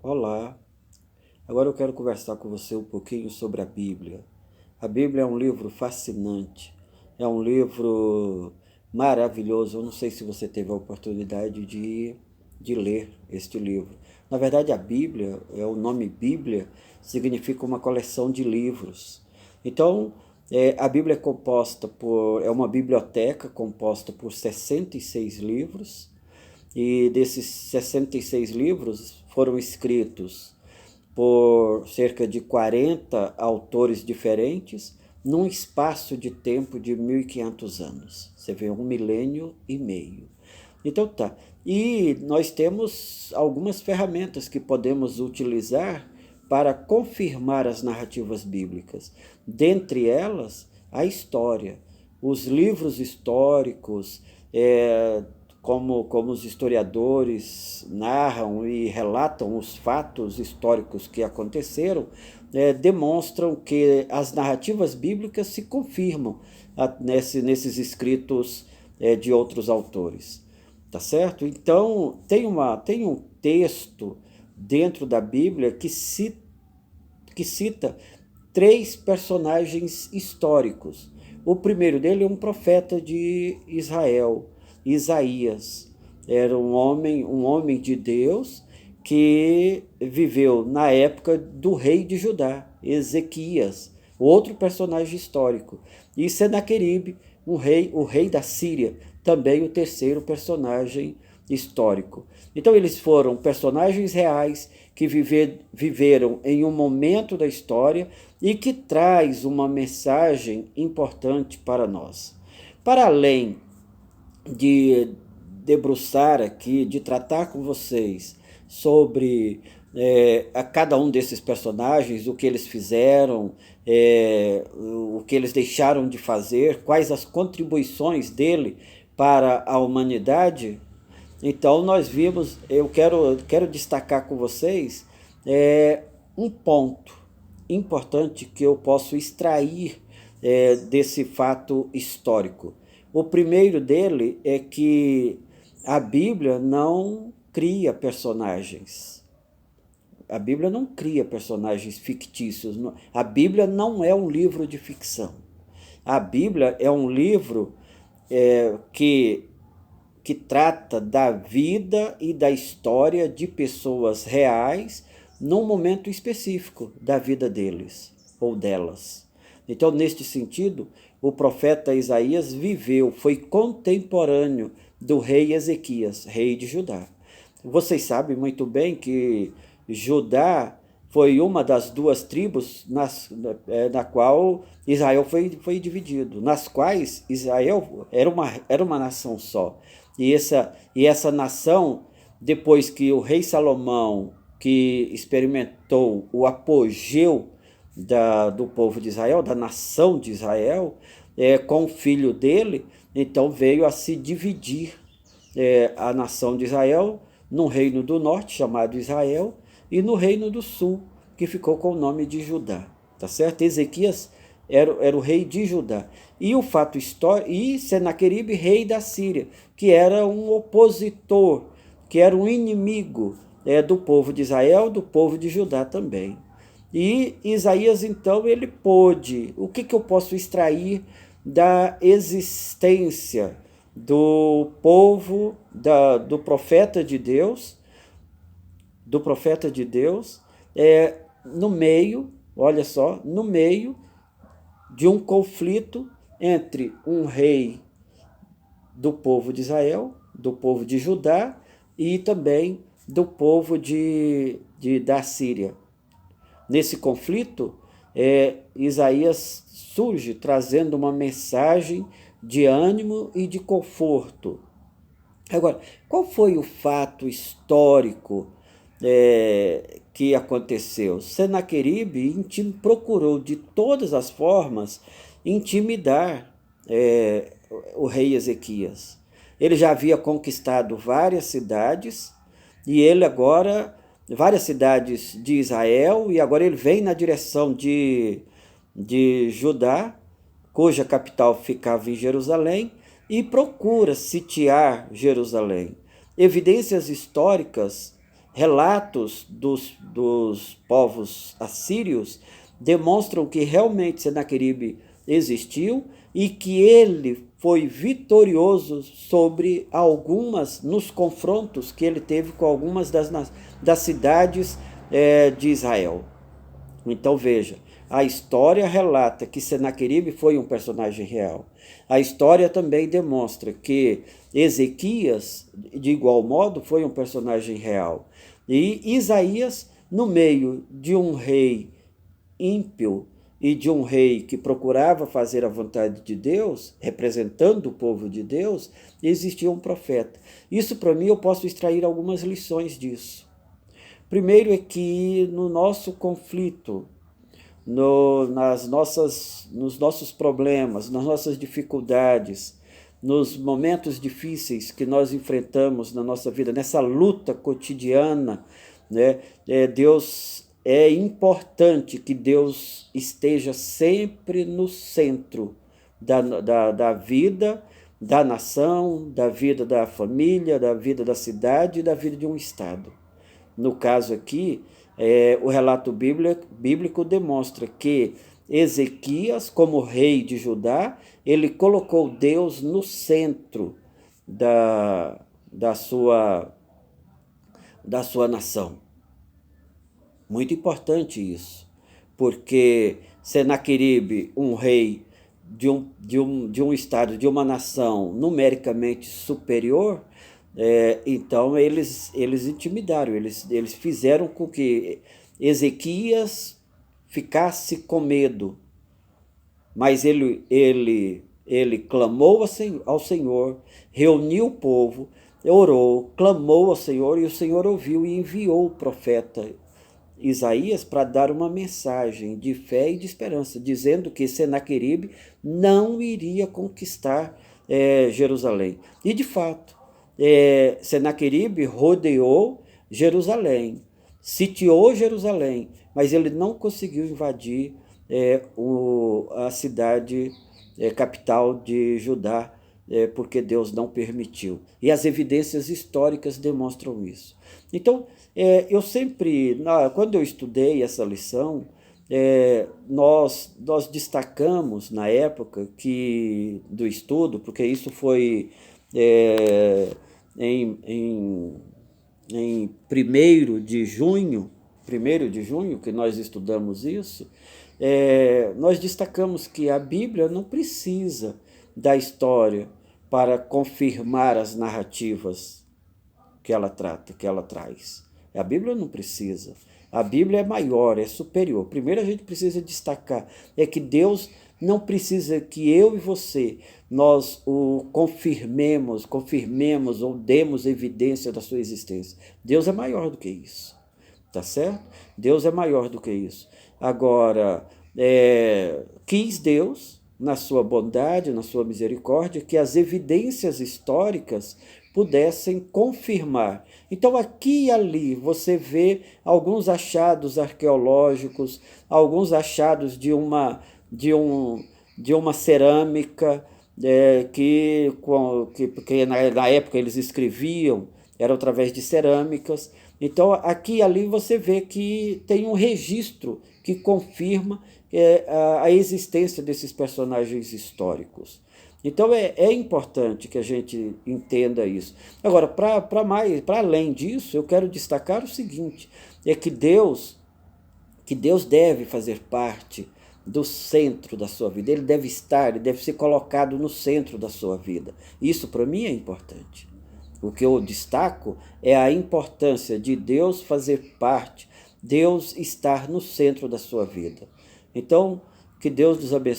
Olá, agora eu quero conversar com você um pouquinho sobre a Bíblia. A Bíblia é um livro fascinante, é um livro maravilhoso. Eu não sei se você teve a oportunidade de ler este livro. Na verdade, a Bíblia, o nome Bíblia, significa uma coleção de livros. Então, a Bíblia é uma biblioteca composta por 66 livros, e desses 66 livros foram escritos por cerca de 40 autores diferentes, num espaço de tempo de 1500 anos. Você vê, 1,5 milênio. Então tá. E nós temos algumas ferramentas que podemos utilizar para confirmar as narrativas bíblicas. Dentre elas, a história. Os livros históricos, como os historiadores narram e relatam os fatos históricos que aconteceram, demonstram que as narrativas bíblicas se confirmam nesses escritos de outros autores. Tá certo? Então, tem um texto dentro da Bíblia que cita três personagens históricos. O primeiro dele é um profeta de Israel, Isaías. Era um homem de Deus que viveu na época do rei de Judá, Ezequias, outro personagem histórico. E Senaqueribe, o rei da Síria, também o terceiro personagem histórico. Então eles foram personagens reais que viveram em um momento da história e que traz uma mensagem importante para nós. Para além de debruçar aqui, de tratar com vocês sobre a cada um desses personagens, o que eles fizeram, o que eles deixaram de fazer, quais as contribuições dele para a humanidade. Então nós vimos, eu quero destacar com vocês um ponto importante que eu posso extrair desse fato histórico. O primeiro dele é que a Bíblia não cria personagens. A Bíblia não cria personagens fictícios. A Bíblia não é um livro de ficção. A Bíblia é um livro que trata da vida e da história de pessoas reais num momento específico da vida deles ou delas. Então, neste sentido, o profeta Isaías foi contemporâneo do rei Ezequias, rei de Judá. Vocês sabem muito bem que Judá foi uma das duas tribos na qual Israel foi dividido, nas quais Israel era uma nação só. E essa nação, depois que o rei Salomão, que experimentou o apogeu do povo de Israel, da nação de Israel, com o filho dele, então veio a se dividir a nação de Israel no reino do norte, chamado Israel, e no reino do sul, que ficou com o nome de Judá. Tá certo? Ezequias era o rei de Judá. E o fato histórico, e Senaqueribe, rei da Síria, que era um opositor, que era um inimigo do povo de Israel, do povo de Judá também. E Isaías, então, ele pôde. O que eu posso extrair da existência do povo, do profeta de Deus, no meio, olha só, no meio de um conflito entre um rei do povo de Israel, do povo de Judá e também do povo da Síria. Nesse conflito, Isaías surge trazendo uma mensagem de ânimo e de conforto. Agora, qual foi o fato histórico que aconteceu? Senaqueribe procurou de todas as formas intimidar o rei Ezequias. Ele já havia conquistado várias cidades e várias cidades de Israel, e agora ele vem na direção de Judá, cuja capital ficava em Jerusalém, e procura sitiar Jerusalém. Evidências históricas relatos dos povos assírios demonstram que realmente Senaqueribe existiu e que ele foi vitorioso sobre algumas, nos confrontos que ele teve com algumas das cidades de Israel. Então veja, a história relata que Senaqueribe foi um personagem real. A história também demonstra que Ezequias, de igual modo, foi um personagem real. E Isaías, no meio de um rei ímpio e de um rei que procurava fazer a vontade de Deus, representando o povo de Deus, existia um profeta. Isso, para mim, eu posso extrair algumas lições disso. Primeiro é que no nosso conflito, nos nossos problemas, nas nossas dificuldades, nos momentos difíceis que nós enfrentamos na nossa vida, nessa luta cotidiana, né, é importante que Deus esteja sempre no centro da vida da nação, da vida da família, da vida da cidade e da vida de um estado. No caso aqui, o relato bíblico demonstra que Ezequias, como rei de Judá, ele colocou Deus no centro da sua nação. Muito importante isso, porque Senaqueribe, um rei de um estado, de uma nação numericamente superior, então eles intimidaram, eles fizeram com que Ezequias ficasse com medo, mas ele clamou ao Senhor, reuniu o povo, orou, clamou ao Senhor, e o Senhor ouviu e enviou o profeta Isaías para dar uma mensagem de fé e de esperança, dizendo que Senaqueribe não iria conquistar Jerusalém. E de fato, Senaqueribe rodeou Jerusalém, sitiou Jerusalém, mas ele não conseguiu invadir a cidade capital de Judá, porque Deus não permitiu. E as evidências históricas demonstram isso. Então, eu sempre, quando eu estudei essa lição, nós destacamos na época do estudo, porque isso foi em 1º de junho que nós estudamos isso, nós destacamos que a Bíblia não precisa da história para confirmar as narrativas que ela trata, que ela traz. A Bíblia não precisa. A Bíblia é maior, é superior. Primeiro a gente precisa destacar que Deus não precisa que eu e você, nós o confirmemos ou demos evidência da sua existência. Deus é maior do que isso, tá certo? Deus é maior do que isso. Agora, quis Deus, na sua bondade, na sua misericórdia, que as evidências históricas pudessem confirmar. Então, aqui e ali, você vê alguns achados arqueológicos, alguns achados de uma cerâmica, porque na época eles escreviam, era através de cerâmicas. Então, aqui e ali você vê que tem um registro que confirma a existência desses personagens históricos. Então, é importante que a gente entenda isso. Agora, para além disso, eu quero destacar o seguinte, que Deus deve fazer parte do centro da sua vida. Ele deve ser colocado no centro da sua vida. Isso, para mim, é importante. O que eu destaco é a importância de Deus fazer parte, Deus estar no centro da sua vida. Então, que Deus nos abençoe.